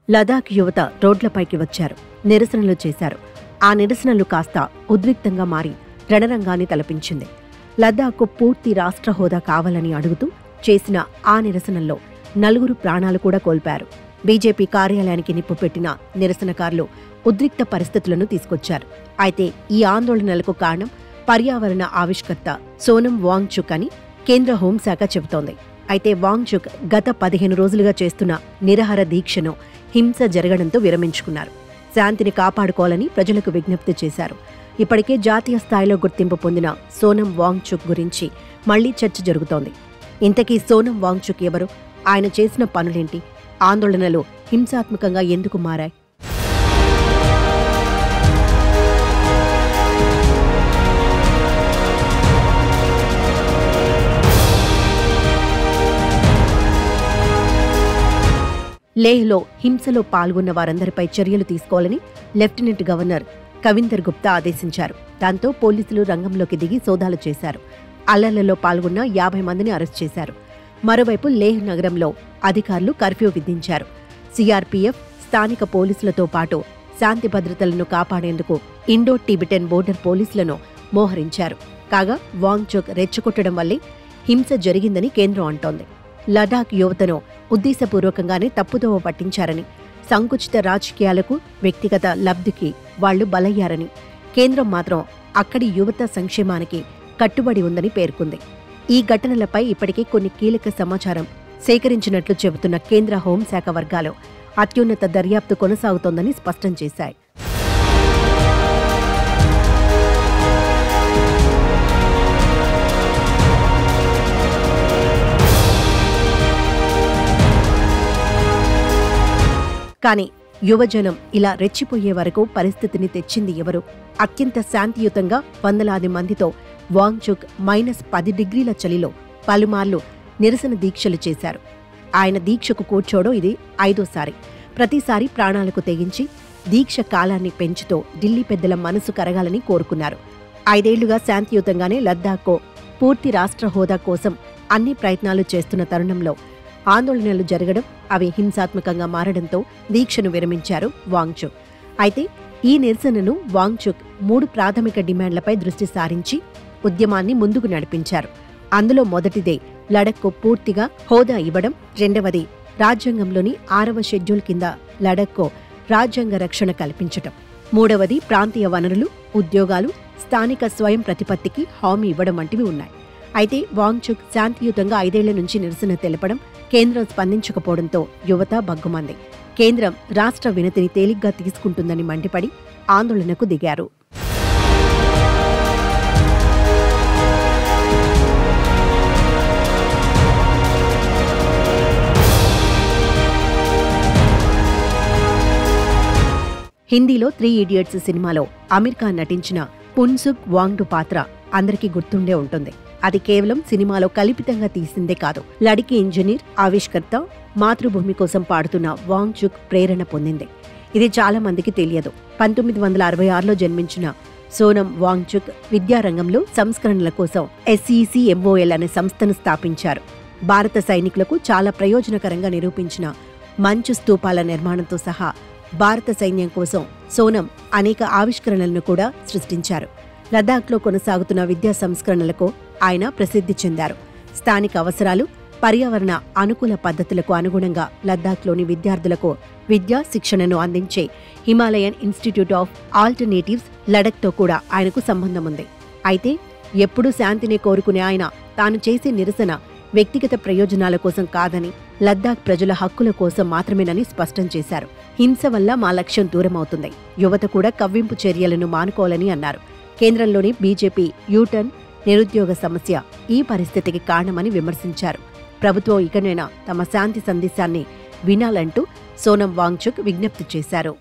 లదాఖ్ యువత రోడ్లపైకి వచ్చారు, నిరసనలు చేశారు. ఆ నిరసనలు కాస్త ఉద్రిక్తంగా మారి రణరంగాన్ని తలపించింది. లదాఖ్కు పూర్తి రాష్ట్ర హోదా కావాలని అడుగుతూ చేసిన ఆ నిరసనల్లో 4 ప్రాణాలు కూడా కోల్పారు. బీజేపీ కార్యాలయానికి నిప్పు పెట్టిన నిరసనకారులు ఉద్రిక్త పరిస్థితులను తీసుకొచ్చారు. అయితే ఈ ఆందోళనలకు కారణం పర్యావరణ ఆవిష్కర్త సోనం వాంగ్చుక్ అని కేంద్ర హోంశాఖ చెబుతోంది. అయితే వాంగ్చుక్ గత 15 రోజులుగా చేస్తున్న నిరాహార దీక్షను హింస జరగడంతో విరమించుకున్నారు. శాంతిని కాపాడుకోవాలని ప్రజలకు విజ్ఞప్తి చేశారు. ఇప్పటికే జాతీయ స్థాయిలో గుర్తింపు పొందిన సోనం వాంగ్చుక్ గురించి మళ్లీ చర్చ జరుగుతోంది. ఇంతకీ సోనం వాంగ్చుక్ ఎవరు? ఆయన చేసిన పనులేంటి? ఆందోళనలు హింసాత్మకంగా ఎందుకు మారాయి? లేహ్లో హింసలో పాల్గొన్న వారందరిపై చర్యలు తీసుకోవాలని లెఫ్టినెంట్ గవర్నర్ కవిందర్ గుప్తా ఆదేశించారు. దాంతో పోలీసులు రంగంలోకి దిగి సోదాలు చేశారు. అల్లర్లలో పాల్గొన్న 50 మందిని అరెస్ట్ చేశారు. మరోవైపు లేహ్ నగరంలో అధికారులు కర్ఫ్యూ విధించారు. సిఆర్పీఎఫ్, స్థానిక పోలీసులతో పాటు శాంతి భద్రతలను కాపాడేందుకు ఇండో టిబెటన్ బోర్డర్ పోలీసులను మోహరించారు. కాగా వాంగ్చుక్ రెచ్చగొట్టడం వల్లే హింస జరిగిందని కేంద్రం అంటోంది. లడాక్ యువతను ఉద్దేశపూర్వకంగానే తప్పుదోవ పట్టించారని, సంకుచిత రాజకీయాలకు, వ్యక్తిగత లబ్ధికి వాళ్లు బలయ్యారని, కేంద్రం మాత్రం అక్కడి యువత సంక్షేమానికి కట్టుబడి ఉందని పేర్కొంది. ఈ ఘటనలపై ఇప్పటికే కొన్ని కీలక సమాచారం సేకరించినట్లు చెబుతున్న కేంద్ర హోంశాఖ వర్గాలు అత్యున్నత దర్యాప్తు కొనసాగుతోందని స్పష్టం చేశాయి. కానీ యువజనం ఇలా రెచ్చిపోయే వరకు పరిస్థితిని తెచ్చింది ఎవరు? అత్యంత శాంతియుతంగా వందలాది మందితో వాంగ్చుక్ -10 డిగ్రీల చలిలో పలుమార్లు నిరసన దీక్షలు చేశారు. ఆయన దీక్షకు కూర్చోవడం ఇది 5వ సారి. ప్రతిసారి ప్రాణాలకు తెగించి దీక్ష కాలాన్ని పెంచుతూ ఢిల్లీ పెద్దల మనసు కరగాలని కోరుకున్నారు. 5 ఏళ్లుగా శాంతియుతంగానే లద్దాఖ్కు పూర్తి రాష్ట్ర హోదా కోసం అన్ని ప్రయత్నాలు చేస్తున్న తరుణంలో ఆందోళనలు జరగడం, అవి హింసాత్మకంగా మారడంతో దీక్షను విరమించారు వాంగ్చుక్. అయితే ఈ నిరసనను వాంగ్చుక్ 3 ప్రాథమిక డిమాండ్లపై దృష్టి సారించి ఉద్యమాన్ని ముందుకు నడిపించారు. అందులో మొదటిదే లడఖ్కు పూర్తిగా హోదా ఇవ్వడం, రెండవది రాజ్యాంగంలోని 6వ షెడ్యూల్ కింద లడఖ్కు రాజ్యాంగ రక్షణ కల్పించటం, మూడవది ప్రాంతీయ వనరులు, ఉద్యోగాలు, స్థానిక స్వయం ప్రతిపత్తికి హామీ ఇవ్వడం వంటివి ఉన్నాయి. అయితే వాంగ్చుక్ శాంతియుతంగా 5 ఏళ్ల నుంచి నిరసన తెలపడం, కేంద్రం స్పందించకపోవడంతో యువత బగ్గుమంది. కేంద్రం రాష్ట్ర వినతిని తేలిగ్గా తీసుకుంటుందని మండిపడి ఆందోళనకు దిగారు. హిందీలో 3 ఇడియట్స్ సినిమాలో అమీర్ ఖాన్ నటించిన పున్సుక్ వాంగ్డు పాత్ర అందరికీ గుర్తుండే ఉంటుంది. అది కేవలం సినిమాలో కల్పితంగా తీసిందే కాదు. లడికి ఇంజనీర్, ఆవిష్కర్త, మాతృభూమి కోసం పాడుతున్న వాంగ్చుక్ ప్రేరణ పొందింది. ఇది చాలా మందికి తెలియదు. 1966లో జన్మించిన సోనం వాంగ్చుక్ విద్యారంగంలో సంస్కరణల కోసం SECMOL అనే సంస్థను స్థాపించారు. భారత సైనికులకు చాలా ప్రయోజనకరంగా నిరూపించిన మంచు స్తూపాల నిర్మాణంతో సహా భారత సైన్యం కోసం సోనం అనేక ఆవిష్కరణలను కూడా సృష్టించారు. లద్దాఖ్లో కొనసాగుతున్న విద్యా సంస్కరణలకు ఆయన ప్రసిద్ధి చెందారు. స్థానిక అవసరాలు, పర్యావరణ అనుకూల పద్ధతులకు అనుగుణంగా లద్దాఖ్లోని విద్యార్థులకు విద్యా శిక్షణను అందించే హిమాలయన్ ఇన్స్టిట్యూట్ ఆఫ్ ఆల్టర్నేటివ్స్ లడఖ్తో కూడా ఆయనకు సంబంధం ఉంది. అయితే ఎప్పుడూ శాంతినే కోరుకునే ఆయన తాను చేసే నిరసన వ్యక్తిగత ప్రయోజనాల కోసం కాదని, లద్దాఖ్ ప్రజల హక్కుల కోసం మాత్రమేనని స్పష్టం చేశారు. హింస వల్ల మా లక్ష్యం దూరమవుతుంది. యువత కూడా కవ్వింపు చర్యలను మానుకోవాలని అన్నారు. కేంద్రంలోని బీజేపీ యూటర్న్, నిరుద్యోగ సమస్య ఈ పరిస్థితికి కారణమని విమర్శించారు. ప్రభుత్వం ఇకనైనా తమ శాంతి సందేశాన్ని వినాలంటూ సోనం వాంగ్చుక్ విజ్ఞప్తి చేశారు.